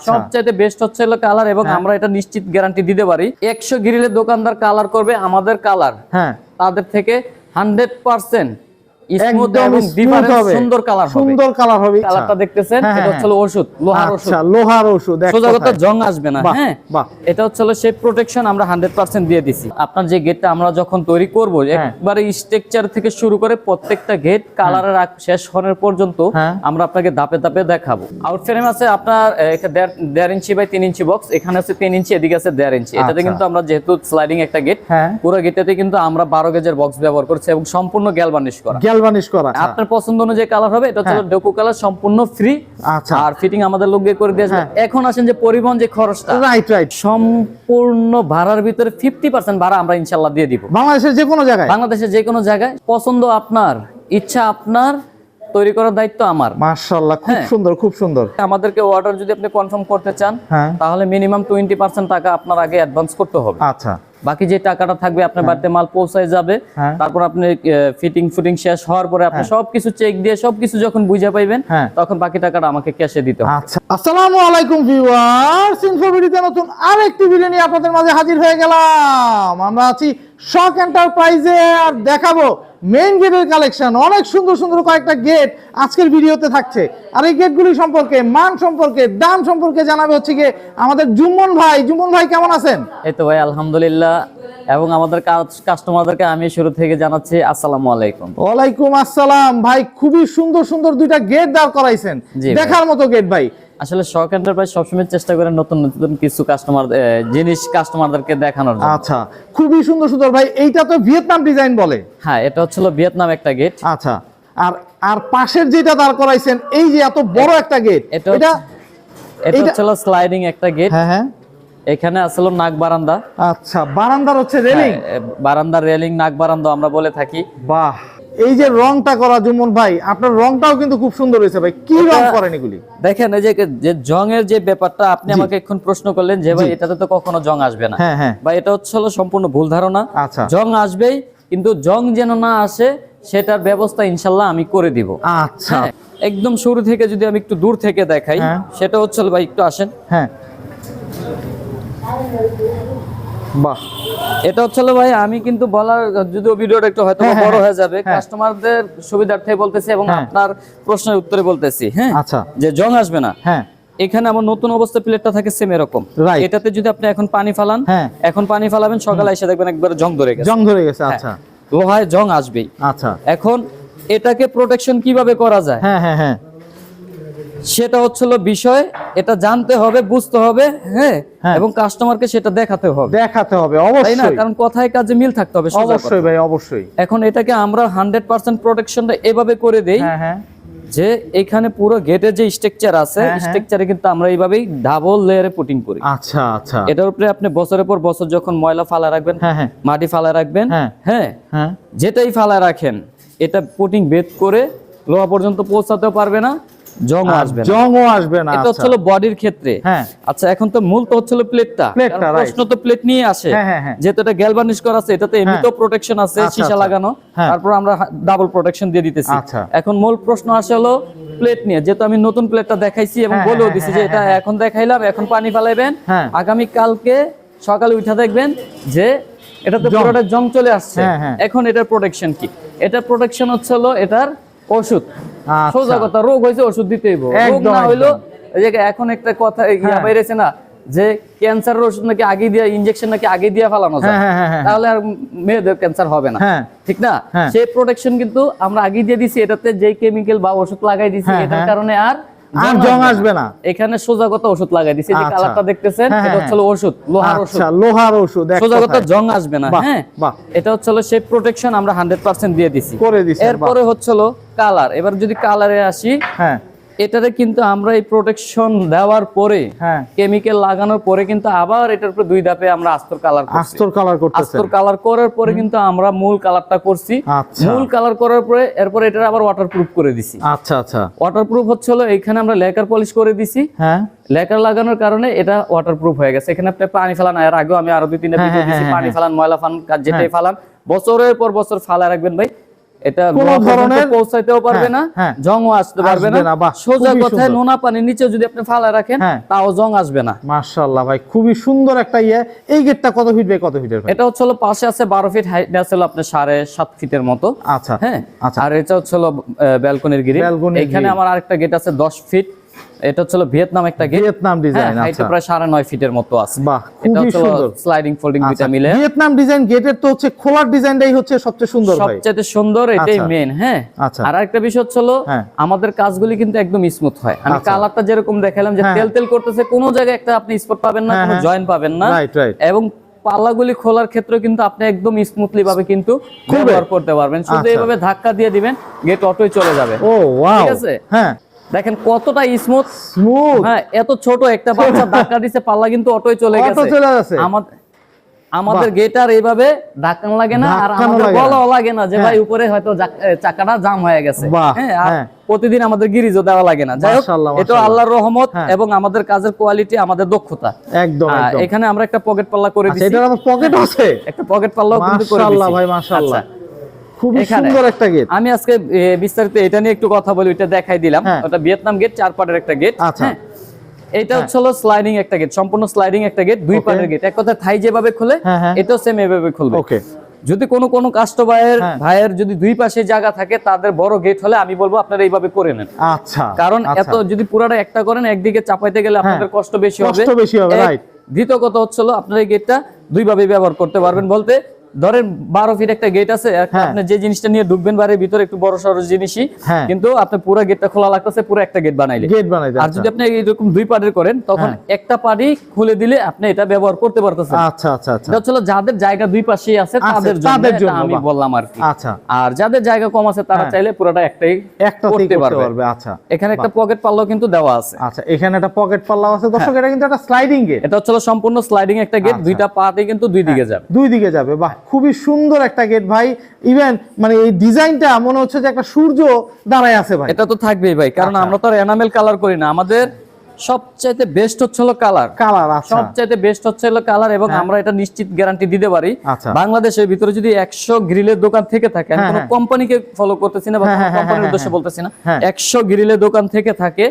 সবচেয়ে বেস্ট হচ্ছে হলো কালার, এবং আমরা এটা নিশ্চিত গ্যারান্টি দিতে পারি 100 গ্রিলের দোকানদার কালার করবে আমাদের কালার, হ্যাঁ তাদের থেকে 100% স্মুথ এবং ডিফারেন্ট সুন্দর কালার হবে। সুন্দর কালার হবে। কালারটা দেখতেছেন, এটা হচ্ছে ওষুধ, লোহার ওষুধ। আচ্ছা, লোহার ওষুধ, সোজা কথা জং আসবে না। হ্যাঁ, বাহ, এটা হচ্ছে সেই প্রোটেকশন আমরা 100% দিয়ে দিছি। আপনার যে গেটটা আমরা যখন তৈরি করব, একবারে স্ট্রাকচার থেকে শুরু করে প্রত্যেকটা গেট কালারের শেষ হওয়ার পর্যন্ত আমরা আপনাকে ধাপে ধাপে দেখাবো। আউট ফ্রেম আছে আপনার 1.5 ইঞ্চি বাই 3 ইঞ্চি বক্স, এখানে আছে 3 ইঞ্চি, এদিকে আছে 1.5 ইঞ্চি। এটাতে কিন্তু আমরা যেহেতু স্লাইডিং একটা গেট, পুরো গেটটাতে কিন্তু আমরা 12 গেজের বক্স ব্যবহার করছি এবং সম্পূর্ণ গ্যালভানিশ করা। আপনার পছন্দ অনুযায়ী কালার হবে। এটা হচ্ছে ডেকো কালার, সম্পূর্ণ ফ্রি। আচ্ছা, আর ফিটিং আমাদের লোক দিয়ে করে দিয়েছে। এখন আসেন যে পরিবহন যে খরচটা, রাইট, সম্পূর্ণ ভাড়ার ভিতরে 50% ভাড়া আমরা ইনশাআল্লাহ দিয়ে দিব। বাংলাদেশের যে কোনো জায়গায়। পছন্দ আপনার, ইচ্ছা আপনার, তৈরি করার দায়িত্ব আমার। মাশাআল্লাহ, খুব সুন্দর। আমাদেরকে অর্ডার যদি আপনি কনফার্ম করতে চান, তাহলে মিনিমাম 20% টাকা আপনার আগে অ্যাডভান্স করতে হবে। আচ্ছা, বাকি যে টাকাটা থাকবে আপনার বাড়িতে মাল পৌঁছায় যাবে। তারপর আপনি ফিটিং শেষ হওয়ার পরে আপনি সবকিছু চেক দিয়ে সবকিছু যখন বুঝে পাইবেন, তখন বাকি টাকাটা আমাকে ক্যাশে দিতে হবে। আচ্ছা, আসসালামু আলাইকুম ভিউয়ার্স, ইনফোভিডিওতে নতুন আরেকটি ভিডিও নিয়ে আপনাদের মাঝে হাজির হয়ে গেলাম। আমরা আছি শক এন্টারপ্রাইজে, আর দেখাবো মেইন গেটের কালেকশন। অনেক সুন্দর সুন্দর কয়েকটা গেট আজকের ভিডিওতে থাকছে। আর এই গেটগুলি সম্পর্কে, মান সম্পর্কে, দাম সম্পর্কে জানাবে হচ্ছে কি আমাদের জুম্মন ভাই। জুম্মন ভাই, কেমন আছেন? এই তো ভাই, আলহামদুলিল্লাহ। এবং আমাদের কাস্টমারদেরকে আমি শুরু থেকে জানাচ্ছি আসসালামু আলাইকুম। ওয়ালাইকুম আসসালাম। ভাই, খুবই সুন্দর সুন্দর দুইটা গেট দাঁড় করাইছেন, দেখার মতো গেট ভাই। আসলে শক এন্টারপ্রাইজ সবসময় চেষ্টা করে নতুন নতুন কিছু জিনিস কাস্টমারদেরকে দেখানোর জন্য। আচ্ছা, খুবই সুন্দর সুন্দর ভাই। এইটা তো ভিয়েতনাম ডিজাইন বলে। হ্যাঁ, এটা হচ্ছে ভিয়েতনাম একটা গেট। আচ্ছা, আর পাশের যেটা দাঁড় করাইছেন, এই যে এত বড় একটা গেট, এটা হচ্ছে স্লাইডিং একটা গেট। হ্যাঁ, এখানে আসলে নাক বারান্দা। আচ্ছা, বারান্দার হচ্ছে রেলিং, বারান্দার রেলিং, নাক বারান্দা আমরা বলে থাকি। বাহ, এই যে রংটা করা জুম্মন ভাই, আপনার রংটাও কিন্তু খুব সুন্দর হয়েছে ভাই। কি রং করেন এগুলি? দেখেন, এই যে জংয়ের যে ব্যাপারটা আপনি আমাকে এখন প্রশ্ন করলেন যে ভাই এটাতে তো কখনো জং আসবে না। হ্যাঁ, ভাই, এটা হচ্ছে সম্পূর্ণ ভুল ধারণা। আচ্ছা, জং আসবেই, কিন্তু জং যেন না আসে সেটার ব্যবস্থা ইনশাআল্লাহ আমি করে দিব। আচ্ছা, একদম শুরু থেকে যদি আমি একটু দূর থেকে দেখাই, সেটা হচ্ছে ভাই একটু আসেন। হ্যাঁ, বাহ, এটা হচ্ছে ভাই, আমি কিন্তু বলার যদিও ভিডিওটা একটু হয়তো বড় হয়ে যাবে, কাস্টমারদের সুবিধার্থে বলতেছি এবং আপনার প্রশ্নের উত্তরে বলতেছি। হ্যাঁ, আচ্ছা, যে জং আসবে না। হ্যাঁ, এখানে আমার নতুন অবস্থা প্লেটটা থাকে সেম এরকম। এটাতে যদি আপনি এখন পানি ফালান, এখন পানি ফালাবেন, সকালে এসে দেখবেন একবার জং ধরে গেছে। আচ্ছা, লোহায় জং আসবেই। আচ্ছা, এখন এটাকে প্রোটেকশন কিভাবে করা যায়, হ্যাঁ, সেটা হচ্ছে বিষয়। এটা জানতে হবে, বুঝতে হবে। হ্যাঁ, এবং কাস্টমারকে সেটা দেখাতে হবে অবশ্যই, না? কারণ কথায় কাজে মিল থাকতে হবে। অবশ্যই ভাই, অবশ্যই। এখন এটাকে আমরা 100% প্রোটেকশনটা এভাবে করে দেই যে এখানে পুরো গেটের যে স্ট্রাকচার আছে, স্ট্রাকচারে কিন্তু আমরা এইভাবেই ডাবল লেয়ারে পুটিং করি। আচ্ছা, আচ্ছা, এটার উপরে আপনি বছরের পর বছর যখন ময়লা ফালা রাখবেন, মাটি ফালা রাখবেন, হ্যাঁ, যেটাই ফালা রাখেন, এটা পুটিং বেদ করে লোহা পর্যন্ত পৌঁছাতেও পারবে না, জংও আসবে না। এটা হচ্ছে বডির ক্ষেত্রে। আচ্ছা, এখন তো মূল তো হচ্ছে প্লেটটা। প্রশ্ন তো প্লেট নিয়ে আসে, যেহেতু এটা গ্যালভানিশ করা আছে, এটাতে এমনিতেও প্রোটেকশন আছে, সীসা লাগানো, তারপর আমরা ডাবল প্রোটেকশন দিয়ে দিতেছি। এখন মূল প্রশ্ন আসে প্লেট নিয়ে, যেহেতু আমি নতুন প্লেটটা দেখাইছি এবং বলেও দিছি যে এটা এখন দেখাইলাম, এখন পানি ফালাইবেন, আগামী কালকে সকালে উঠে দেখবেন যে এটাতে পুরোটা জং চলে আসছে। এখন এটার প্রোটেকশন কি? এটার প্রোটেকশন হচ্ছে এটার ওষুধ। সোজা কথা, রোগ হয়েছে ওষুধ দিতেই হবে। রোগ না হইলো, এখন একটা কথা বাইরেছে না যে ক্যান্সারের ওষুধ নাকি আগে দিয়ে, ইনজেকশন নাকি আগে দিয়ে ফেলানো যায়, তাহলে আর মেয়েদের ক্যান্সার হবে না, ঠিক না? সেই প্রোটেকশন কিন্তু আমরা আগে দিয়ে দিছি। এটাতে যে কেমিক্যাল বা ওষুধ লাগাই দিছি, এটার কারণে আর জং আসবে না। এখানে সোজা কথা ওষুধ লাগাই দিছি। যে কালারটা দেখতেছেন, এটা হচ্ছে ওষুধ, লোহার ওষুধ। সোজা কথা, জং আসবে না। হ্যাঁ, এটা হচ্ছে সেই প্রোটেকশন আমরা 100% দিয়ে দিছি। এরপরে হচ্ছে কালার। এবার যদি কালারে আসি, এটারে কিন্তু আমরা এই প্রোটেকশন দেওয়ার পরে, কেমিক্যাল লাগানোর পরে কিন্তু আবার এটার উপরে 2 ধাপে আমরা আস্তর কালার করার পরে কিন্তু আমরা মূল কালারটা করছি। মূল কালার করার পরে এরপর এটা আবার ওয়াটারপ্রুফ করে দিছি। আচ্ছা, আচ্ছা, ওয়াটারপ্রুফ হচ্ছে এখানে আমরা লেকার পলিশ করে দিছি। লেকার লাগানোর কারণে এটা ওয়াটারপ্রুফ হয়ে গেছে। এখানে আপনি পানি ফেলান, এর আগেও আমি আরো 2-3টা ভিডিও দিয়েছি, পানি ফেলান, ময়লা ফান, যেটাই ফেলান, বছরের পর বছর ফালা রাখবেন ভাই, এটা কোনো ধরনের পৌঁছাইতেও পারবে না, জংও আসতে পারবে না। সোজা কথায় নোনা পানির নিচে যদি আপনি ফালা রাখেন তাও জং আসবে না। মাশাআল্লাহ ভাই, খুবই সুন্দর একটা ইয়ে। এই গেটটা কত ফিট বাই কত ফিটের ভাই? এটা হচ্ছে পাশে আছে 12 ফিট, হাইট আছে আপনার 7.5 ফিটের মতো। আচ্ছা হ্যাঁ, আচ্ছা। আর এটা হচ্ছে ব্যালকনির গ্রিল। এখানে আমার আরেকটা গেট আছে 10 ফিট, এটা হচ্ছে ভিয়েতনাম একটা গেট, ভিয়েতনাম ডিজাইন। হাইট প্রায় 9.5 ফিটের মতো আছে। বাহ, এটা খুবই হচ্ছে সুন্দর। স্লাইডিং ফোল্ডিং দুইটা মিলে ভিয়েতনাম ডিজাইন গেটের তো হচ্ছে খোলার ডিজাইনটাই হচ্ছে সবচেয়ে সুন্দর ভাই, সবচেয়ে সুন্দর, এটাই মেইন। হ্যাঁ, আচ্ছা। আর আরেকটা বিষয় হচ্ছে আমাদের কাজগুলি কিন্তু একদম স্মুথ হয়। আমি কালারটা যেরকম দেখালাম যে তেল তেল করতেছে, কোনো জায়গায় একটা আপনি স্পট পাবেন না, কোনো জয়েন্ট পাবেন না। Right right. এবং পাল্লাগুলি খোলার ক্ষেত্রে কিন্তু আপনি একদম স্মুথলি ভাবে কিন্তু ব্যবহার করতে পারবেন। শুধু এইভাবে ধাক্কা দিয়ে দিবেন, গেট অটোই চলে যাবে। ও ওয়াও, ঠিক আছে। হ্যাঁ, দেখেন কতটা স্মুথ। স্মুথ। হ্যাঁ, এত ছোট একটা বাচ্চা ধাক্কা দিছে, পাল্লা কিন্তু অটোই চলে গেছে। আমাদের গেট আর এইভাবে ধাক্কা লাগে না, আর আমাদের বলাও লাগে না যে ভাই উপরে হয়তো চাকাটা জাম হয়ে গেছে। হ্যাঁ, আর প্রতিদিন আমাদের গিরিজও দেওয়া লাগে না। যাই হোক, এটা আল্লাহর রহমত এবং আমাদের কাজের কোয়ালিটি, আমাদের দক্ষতা। একদম। এখানে আমরা একটা পকেট পাল্লা করে দিয়েছি। এটার আবার পকেট আছে, একটা পকেট পাল্লাও কিন্তু করে দিয়েছি। মাশাআল্লাহ ভাই, মাশাআল্লাহ, খুবই সুন্দর একটা গেট। আমি আজকে বিস্তারিত এটা নিয়ে একটু কথা বলি, ওটা দেখাই দিলাম। ওটা ভিয়েতনাম গেট, 4 পাটের একটা গেট। আচ্ছা, এটা হচ্ছে স্লাইডিং একটা গেট, সম্পূর্ণ স্লাইডিং একটা গেট, 2 পাটের গেট। এক কথা থাই যেভাবে খুলে এটাও সেম এভাবে খুলবে। ওকে। যদি কোনো ভাইয়ের যদি দুই পাশে জায়গা থাকে, তাদের বড় গেট হলে আমি বলবো আপনারা এইভাবে করে নেন। আচ্ছা, কারণ এত যদি পুরাটা একটা করেন, একদিকে চাপাইতে গেলে আপনাদের কষ্ট বেশি হবে। রাইট। দ্বিতীয় কথা হচ্ছে আপনারা এই গেটটা দুই ভাবে ব্যবহার করতে পারবেন। বলতে ধরেন 12 ফিট একটা গেট আছে, আপনি যে জিনিসটা নিয়ে ঢুকবেন বাড়ির ভিতরে একটু বড় সড়ো জিনিসই, কিন্তু আপনি পুরো গেটটা খোলা লাগতেছে, পুরো একটা গেট বানাইলে। আর যদি আপনি এরকম 2 পার্টের করেন, তখন একটা পার্টি খুলে দিলে আপনি এটা ব্যবহার করতে পারতেছেন। আচ্ছা আচ্ছা আচ্ছা। এটা হচ্ছে যাদের জায়গা দুই পাশেই আছে তাদের জন্য আমি বললাম আর কি। আচ্ছা। আর যাদের জায়গা কম আছে তারা চাইলে পুরোটা একটাই করতে পারবে। আচ্ছা। এখানে একটা পকেট পাল্লাও কিন্তু দেওয়া আছে। আচ্ছা, এখানে একটা পকেট পাল্লাও আছে। দর্শক, এটা কিন্তু একটা স্লাইডিং গেট। এটা হচ্ছে সম্পূর্ণ স্লাইডিং একটা গেট, দুইটা পার্টি কিন্তু দুই দিকে যাবে। দুই দিকে যাবে। বাহ, খুবই সুন্দর একটা গেট ভাই। ইভেন মানে এই ডিজাইনটা মনে হচ্ছে যে একটা সূর্য দাঁড়ায় আছে ভাই। এটা তো থাকবেই ভাই, কারণ আমরা তো আর এনামেল কালার করি না। আমাদের সবচাইতে বেস্ট হচ্ছে কালার। সবচাইতে বেস্ট হচ্ছে কালার, এবং আমরা এটা নিশ্চিত গ্যারান্টি দিতে পারি। বাংলাদেশের ভিতরে যদি 100 গ্রিলের দোকান থেকে থাকে, আমি কোনো কোম্পানিকে ফলো করতেছি না বা কোম্পানির উদ্দেশ্যে বলতেছি না, 100 গ্রিলের দোকান থেকে থাকে,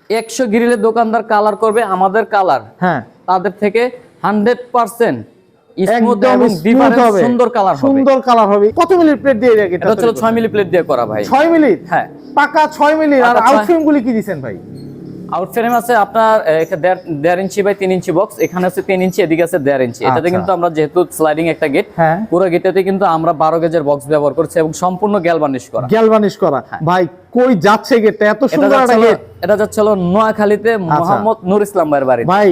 100 গ্রিলের দোকানদার কালার করবে আমাদের কালার, তাদের থেকে 100% সুন্দর কালার হবে। কত মিলি প্লেট দিয়ে এটা? এটা হচ্ছে 6 মিলি প্লেট দিয়ে করা ভাই। 6 মিলি? হ্যাঁ, পাকা 6 মিলি। আর আউটফ্রেম গুলি কি দিবেন ভাই? আউটফ্রেম আছে আপনার 1.5 ইঞ্চি বাই 3 ইঞ্চি বক্স, এখানে আছে 3 ইঞ্চি, এদিকে আছে 1.5 ইঞ্চি। এটাতে কিন্তু আমরা যেহেতু স্লাইডিং একটা গেট, পুরো গেটটাতে কিন্তু আমরা 12 গেজের বক্স ব্যবহার করছি এবং সম্পূর্ণ গ্যালভানিশ করা। ভাই কই যাচ্ছে গেটটা? এত সুন্দর একটা গেট। এটা যাচ্ছে নোয়াখালীতে মোহাম্মদ নূর ইসলাম ভাইয়ের বাড়ি। ভাই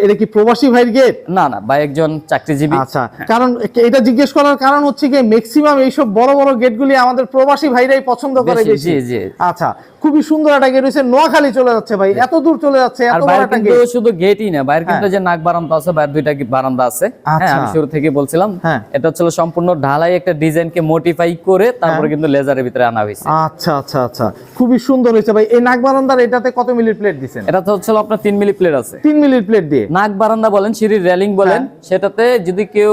এটা কি প্রবাসী ভাইয়ের গেট? না না ভাই, একজন চাকরিজীবী। আচ্ছা, কারণ এটা জিজ্ঞেস করার কারণ হচ্ছে কি ম্যাক্সিমাম এইসব বড় বড় গেটগুলি আমাদের প্রবাসী ভাইরাই পছন্দ করে বেশি। জি জি। আচ্ছা, খুবই সুন্দর একটা গেট হইছে। নোয়াখালী চলে যাচ্ছে ভাই, এত দূর চলে যাচ্ছে, এত বড় একটা গেট। শুধু গেটই না, বাইরে কিন্তু যে নাক বারান্দা আছে, বাইরে দুইটা বারান্দা আছে। হ্যাঁ, আমি শুরু থেকে বলছিলাম, এটা হচ্ছে সম্পূর্ণ ঢালাই একটা ডিজাইনকে মডিফাই করে তারপরে কিন্তু লেজারের ভিতরে আনা হয়েছে। আচ্ছা আচ্ছা আচ্ছা, খুবই সুন্দর হয়েছে ভাই। এই নাক বারান্দার এটাতে কত মিলি প্লেট দিবেন? এটা তো হচ্ছে আপনার 3 মিলি প্লেট আছে। 3 মিলি প্লেট দিয়ে নাক বারান্দা বলেন, সিঁড়ির রেলিং বলেন, সেটাতে যদি কেউ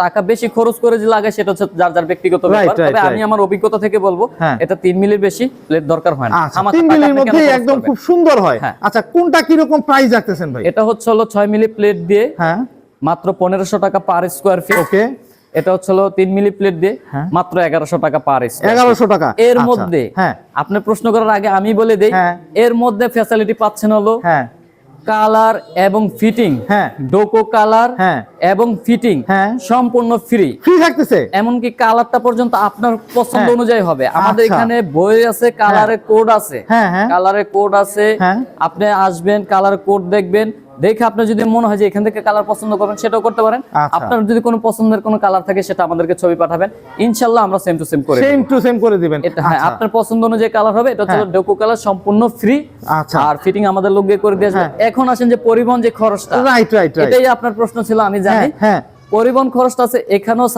টাকা বেশি খরচ করে লাগে, সেটা হচ্ছে যার যার ব্যক্তিগত ব্যাপার। তবে আমি আমার অভিজ্ঞতা থেকে বলবো, এটা 3 মিলির বেশি প্লেট দরকার হয় না। 3 মিলির মধ্যে একদম খুব সুন্দর হয়। আচ্ছা, কোনটা কি রকম প্রাইস রাখতেছেন ভাই? এটা হচ্ছে 6 মিলি প্লেট দিয়ে মাত্র 1500 টাকা পার স্কয়ার ফিট। ওকে। এটা হচ্ছে 3 মিলি প্লেট দিয়ে মাত্র 1100 টাকা পার স্কয়ার। 1100 টাকা। এর মধ্যে আপনি প্রশ্ন করার আগে আমি বলে দেই, এর মধ্যে ফ্যাসিলিটি পাচ্ছেন কালার এবং ফিটিং, ডোকো কালার এবং ফিটিং সম্পূর্ণ ফ্রি থাকতেছে। এমনকি কালারটা পর্যন্ত আপনার পছন্দ অনুযায়ী হবে। আমাদের এখানে বই আছে, কালারের কোড আছে, আপনি আসবেন, কালার কোড দেখবেন, দেখে আপনার যদি মনে হয় যে এখান থেকে কালার পছন্দ করবেন, সেটাও করতে পারেন। আপনার যদি কোনো পছন্দের কোনো কালার থাকে, সেটা আমাদেরকে ছবি পাঠাবেন, ইনশাআল্লাহ আমরা সেম টু সেম করে দিবেন। এটা আপনার পছন্দ অনুযায়ী কালার হবে। এটা হচ্ছে ডোকো কালার, সম্পূর্ণ ফ্রি। আর ফিটিং আমাদের লোক দিয়ে করে দিয়ে আসবে। এখন আসেন যে পরিবহন যে খরচটা, এটাই আপনার প্রশ্ন ছিল, আমি জানি। পরিবহন খরচটা আছে, এখানেও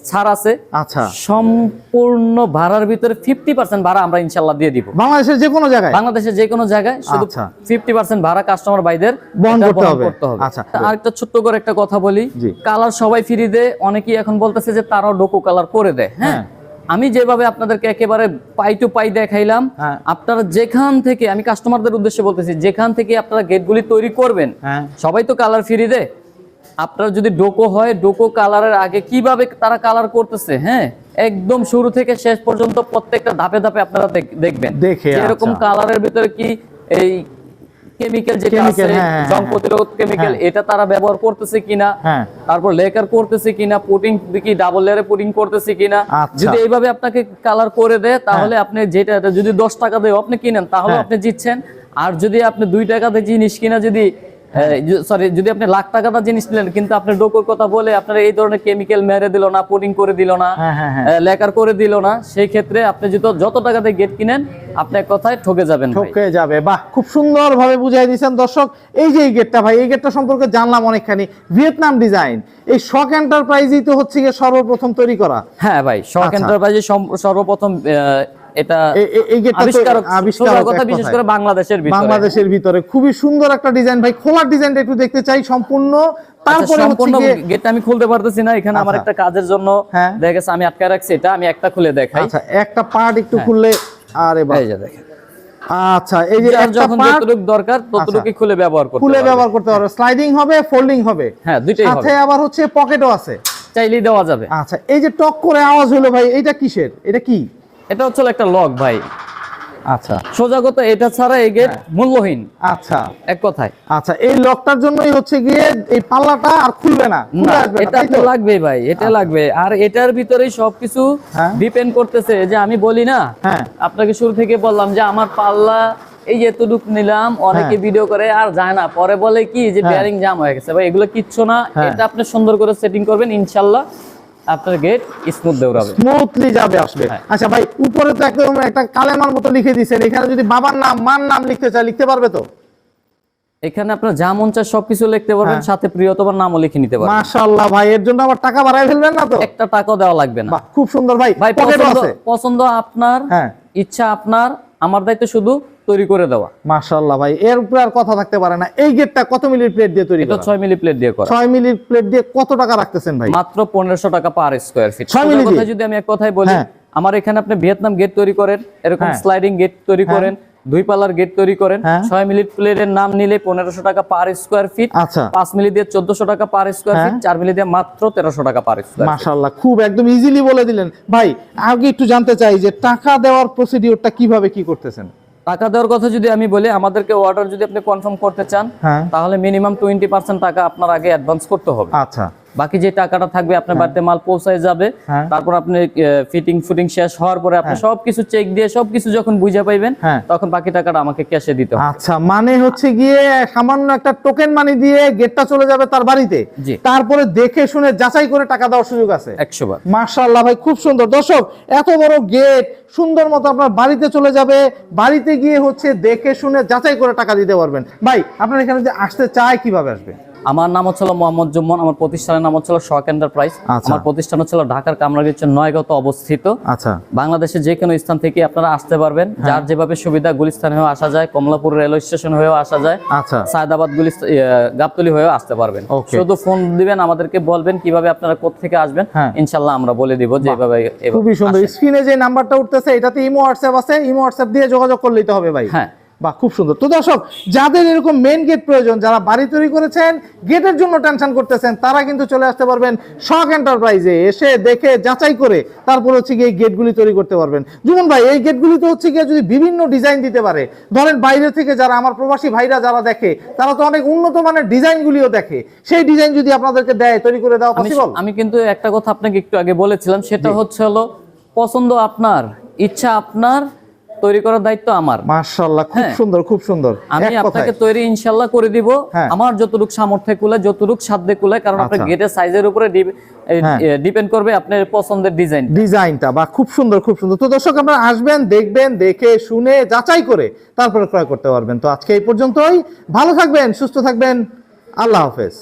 ছাড় আছে। আচ্ছা, সম্পূর্ণ ভাড়ার ভিতরে 50% ভাড়া আমরা ইনশাআল্লাহ দিয়ে দিব। বাংলাদেশের যে কোনো জায়গায় শুধু 50% ভাড়া কাস্টমার ভাইদের বহন করতে হবে। আচ্ছা, আরেকটা ছোট্ট করে একটা কথা বলি, কালার সবাই ফ্রি দেয়। অনেকেই এখন বলতেছে যে তারাও ডোকো কালার করে দেয়। হ্যাঁ, আমি যেভাবে আপনাদেরকে একেবারে পাই টু পাই দেখাইলাম, আপনারা যেখান থেকে, আমি কাস্টমারদের উদ্দেশ্যে বলতেছি, যেখান থেকে আপনারা গেটগুলি তৈরি করবেন, সবাই তো কালার ফ্রি দেয়। আপনার যদি ডোকো হয়, ডোকো কালারের আগে কিভাবে তারা কালার করতেছে, হ্যাঁ, একদম শুরু থেকে শেষ পর্যন্ত প্রত্যেকটা ধাপে ধাপে আপনারা দেখবেন এরকম কালারের ভিতরে কি এই কেমিক্যাল যেটা আছে, জং প্রতিরোধ কেমিক্যাল, এটা তারা ব্যবহার করতেছে কিনা, তারপর লেকার করতেছে কিনা, পুটিং কি ডাবল লেয়ারে পুটিং করতেছে কিনা। যদি এইভাবে আপনাকে কালার করে দেয়, তাহলে আপনি যেটা যদি 10 টাকা দিয়ে আপনি কিনেন, তাহলে আপনি জিতছেন। আর যদি আপনি 2 টাকাতে জিনিস কিনা, যদি সরি, যদি আপনি লাখ টাকাটা জিনিস নিলেন, কিন্তু আপনি ডোকোর কথা বলে আপনার এই ধরনের কেমিক্যাল মেরে দিল না, পুটিং করে দিল না, লেকার করে দিল না, সেই ক্ষেত্রে আপনি যত টাকাতে গেট কিনেন, আপনি এক কথায় ঠকে যাবেন, ঠকে যাবে। বাহ, খুব সুন্দর ভাবে বুঝাই দিয়েছেন দর্শক। এই যে এই গেটটা ভাই, এই গেটটা সম্পর্কে জানলাম অনেকখানি, ভিয়েতনাম ডিজাইন। এই শক এন্টারপ্রাইজই তো হচ্ছে গিয়ে সর্বপ্রথম তৈরি করা। হ্যাঁ ভাই, শক এন্টারপ্রাইজে সর্বপ্রথম এটা বিশেষ করে বাংলাদেশের ভিতরে খুবই সুন্দর একটা ডিজাইন ভাই। খোলার ডিজাইনটা একটু দেখতে চাই সম্পূর্ণ। তারপরে গেটটা আমি খুলতে পারতেছি না, এখানে আমার একটা কাজের জন্য দেখা গেছে আমি আটকে রাখছি, এটা আমি একটা খুলে দেখাই। আচ্ছা, একটা পার্ট একটু খুললে, আরে বাহ, এই যে দেখেন। আচ্ছা, এই যে যখন যতটুকু দরকার ততটুকুই খুলে ব্যবহার করতে পারবে। স্লাইডিং হবে, ফোল্ডিং হবে, হ্যাঁ, দুইটাই হবে। সাথে আবার হচ্ছে পকেটও আছে, চাইলেই দেওয়া যাবে। আচ্ছা, এই যে টক করে আওয়াজ হলো ভাই, এটা কিসের? এটা কি? এটা হচ্ছে একটা লক ভাই। আচ্ছা, সোজা কথা, এটা ছাড়া এই গেট মূল্যহীন। আচ্ছা, এক কথায়। আচ্ছা, এই লকটার জন্যই হচ্ছে গিয়ে এই পাল্লাটা আর খুলবে না, এটা তো লাগবে ভাই, এটা লাগবে। আর এটার ভিতরেই সবকিছু ডিপেন্ড করতেছে, যে আমি বলি না আপনাকে শুরু থেকে বললাম যে আমার পাল্লা এই যে এতটুক নিলাম, অনেকে ভিডিও করে আর যায় না, পরে বলে কি যে বেয়ারিং জাম হয়ে গেছে। ভাই এগুলো কিচ্ছু না, এটা আপনি সুন্দর করে সেটিং করবেন, ইনশাআল্লাহ আপনার গেট স্মুথ দৌড়াবে, স্মুথলি যাবে, আসবে। আচ্ছা ভাই, উপরে তো একদম একটা কালেমার মতো লিখে দিয়েছেন, এখানে যদি বাবার নাম, মার নাম লিখতে চাই, লিখতে পারবে তো? এখানে আপনার যা মন চায় সবকিছু লিখতে পারবেন, সাথে প্রিয়তমার নামও লিখে নিতে পারবেন। মাশাআল্লাহ ভাই, এর জন্য আবার টাকা বাড়ায় ফেলবেন না তো? একটা টাকাও দেওয়া লাগবে না। খুব সুন্দর ভাই। ভাই পছন্দ আপনার, ইচ্ছা আপনার, আমার দায়িত্ব শুধু তৈরি করে দেওয়া। মাশাআল্লাহ ভাই, এর উপরে আর কথা থাকতে পারে না। এই গেটটা কত মিলির প্লেট দিয়ে তৈরি করা? এটা 6 মিলি প্লেট দিয়ে করা। 6 মিলির প্লেট দিয়ে কত টাকা রাখতেছেন ভাই? মাত্র 1500 টাকা পার স্কয়ার ফিট। কথা যদি আমি এক কথায় বলি, আমার এখানে আপনি ভিয়েতনাম গেট তৈরি করেন, এরকম স্লাইডিং গেট তৈরি করেন, 2 পাল্লার গেট তৈরি করেন, 6 মিলি প্লেটের নাম নিলে 1500 টাকা পার স্কয়ার ফিট। 5 মিলি দিয়ে 1400 টাকা পার স্কয়ার ফিট, 4 মিলি দিয়ে মাত্র 1300 টাকা পার স্কয়ার ফিট। মাশাআল্লাহ, খুব একদম ইজিলি বলে দিলেন ভাই। আগে একটু জানতে চাই যে টাকা দেওয়ার প্রসিডিউরটা কিভাবে কি করতেছেন? টাকা দেওয়ার কথা যদি আমি বলি, আমাদেরকে অর্ডার যদি আপনি কনফার্ম করতে চান, তাহলে মিনিমাম 20% টাকা আপনার আগে অ্যাডভান্স করতে হবে। আচ্ছা, বাকি যে টাকাটা থাকবে আপনার বাড়িতে মাল পৌঁছায় যাবে, তারপর আপনি ফিটিং শেষ হওয়ার পরে আপনি সবকিছু চেক দিয়ে সবকিছু যখন বুঝে পাইবেন, তখন বাকি টাকাটা আমাকে ক্যাশে দিতে হবে। আচ্ছা, মানে হচ্ছে গিয়ে সামান্য একটা টোকেন মানি দিয়ে গেটটা চলে যাবে তার বাড়িতে, তারপরে দেখে শুনে যাচাই করে টাকা দেওয়ার সুযোগ আছে 100 বার। মাশাআল্লাহ ভাই, খুব সুন্দর। দর্শক, এত বড় গেট সুন্দর মতো আপনার বাড়িতে চলে যাবে, বাড়িতে গিয়ে হচ্ছে দেখে শুনে যাচাই করে টাকা দিতে পারবেন। ভাই, আপনার এখানে যে আসতে চায় কিভাবে আসবে? আমার নাম হচ্ছে মোহাম্মদ জুম্মন, আমার প্রতিষ্ঠানের নাম হচ্ছে শক এন্টারপ্রাইজ। আমার প্রতিষ্ঠান হচ্ছে ঢাকার কামরাঙ্গীরচর 9 অবস্থিত। আচ্ছা, বাংলাদেশের যে কোনো স্থান থেকে আপনারা আসতে পারবেন, যার যেভাবে সুবিধা। গুলিস্তান হয়েও আসা যায়, কমলাপুর রেলওয়ে স্টেশন হয়েও আসা যায়, সায়দাবাদ গাবতলী হয়েও আসতে পারবেন। শুধু ফোন দিবেন, আমাদেরকে বলবেন কিভাবে আপনারা কোথা থেকে আসবেন, ইনশাআল্লাহ আমরা বলে দিব যে এইভাবে। খুবই সুন্দর। স্ক্রিনে যে নাম্বারটা উঠতেছে, এটাতে ইমো হোয়াটসঅ্যাপ আছে, ইমো হোয়াটসঅ্যাপ দিয়ে যোগাযোগ করলেই তো হবে ভাই। হ্যাঁ, বাহ, খুব সুন্দর। তো দর্শক, যাদের এরকম মেইন গেট প্রয়োজন, যারা বাড়ি তৈরি করেছেন, গেটের জন্য টেনশন করতেছেন, তারা কিন্তু চলে আসতে পারবেন শক এন্টারপ্রাইজে। এসে দেখে যাচাই করে তারপর হচ্ছে গিয়ে এই গেটগুলি তৈরি করতে পারবেন। যেমন ভাই, এই গেটগুলি তো হচ্ছে গিয়ে যদি বিভিন্ন ডিজাইন দিতে পারে, ধরেন বাইরে থেকে যারা আমার প্রবাসী ভাইরা যারা দেখে, তারা তো অনেক উন্নত মানের ডিজাইনগুলিও দেখে, সেই ডিজাইন যদি আপনাদেরকে দেয়, তৈরি করে দেওয়া পসিবল? আমি কিন্তু একটা কথা আপনাকে একটু আগে বলেছিলাম, সেটা হচ্ছে হলো পছন্দ আপনার, ইচ্ছা আপনার, তৈরি করার দায়িত্ব আমার। মাশাআল্লাহ, খুব সুন্দর, খুব সুন্দর। আমি আপনাকে তৈরি ইনশাআল্লাহ করে দিব, আমার যতটুকু সামর্থ্যে কুলায়, যতটুকু সাধ্যে কুলায়, কারণ আপনার গেটের সাইজের উপরে ডিপেন্ড করবে আপনার পছন্দের ডিজাইনটা। বা খুব সুন্দর, খুব সুন্দর। তো দর্শক, আপনারা আসবেন, দেখবেন, দেখে শুনে যাচাই করে তারপরে ক্রয় করতে পারবেন। তো আজকে এই পর্যন্তই। ভালো থাকবেন, সুস্থ থাকবেন, আল্লাহ হাফেজ।